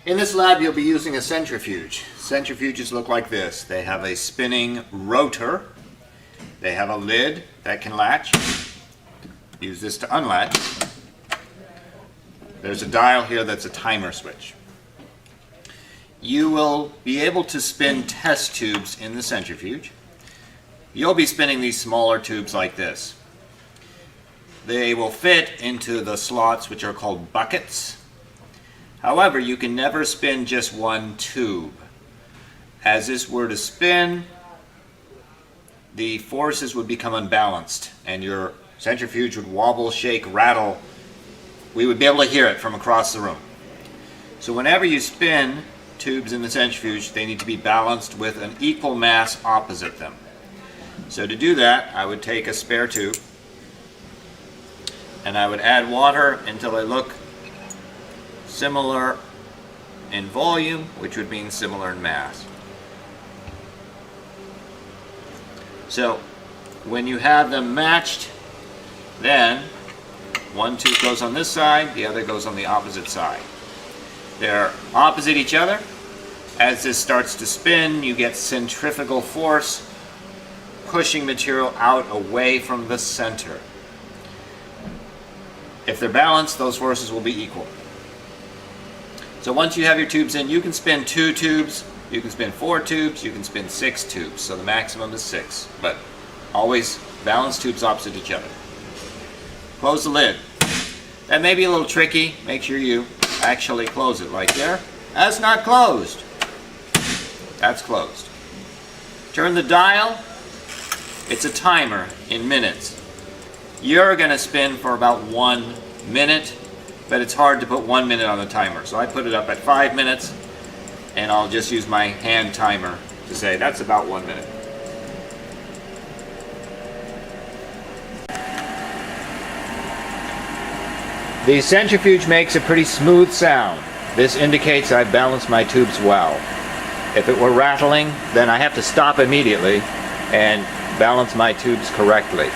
In this lab you'll be using a centrifuge. Centrifuges look like this. They have a spinning rotor. They have a lid that can latch. Use this to unlatch. There's a dial here that's a timer switch. You will be able to spin test tubes in the centrifuge. You'll be spinning these smaller tubes like this. They will fit into the slots which are called buckets. However, you can never spin just one tube. As this were to spin, the forces would become unbalanced and your centrifuge would wobble, shake, rattle. We would be able to hear it from across the room. So whenever you spin tubes in the centrifuge, they need to be balanced with an equal mass opposite them. So to do that, I would take a spare tube and I would add water until they look similar in volume, which would mean similar in mass. So when you have them matched, then one tube goes on this side, the other goes on the opposite side. They're opposite each other. As this starts to spin, you get centrifugal force pushing material out away from the center. If they're balanced, those forces will be equal. So once you have your tubes in, you can spin 2 tubes, you can spin 4 tubes, you can spin 6 tubes. So the maximum is 6, but always balance tubes opposite each other. Close the lid. That may be a little tricky. Make sure you actually close it like there. That's not closed. That's closed. Turn the dial. It's a timer in minutes. You're going to spin for about 1 minute. But it's hard to put 1 minute on the timer. So I put it up at 5 minutes, and I'll just use my hand timer to say that's about 1 minute. The centrifuge makes a pretty smooth sound. This indicates I've balanced my tubes well. If it were rattling, then I have to stop immediately and balance my tubes correctly.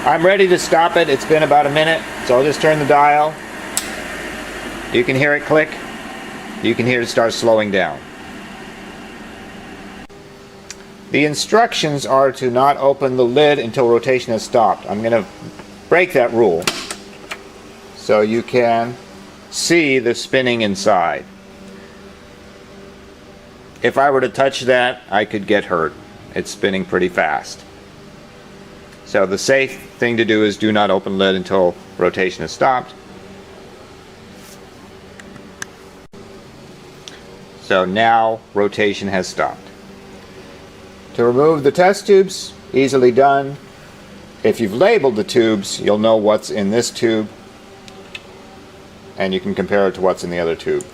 I'm ready to stop it. It's been about a minute, so I'll just turn the dial. You can hear it click. You can hear it start slowing down. The instructions are to not open the lid until rotation has stopped. I'm going to break that rule so you can see the spinning inside. If I were to touch that, I could get hurt. It's spinning pretty fast. So the safe thing to do is do not open lid until rotation is stopped. So now rotation has stopped. To remove the test tubes, easily done. If you've labeled the tubes, you'll know what's in this tube and you can compare it to what's in the other tube.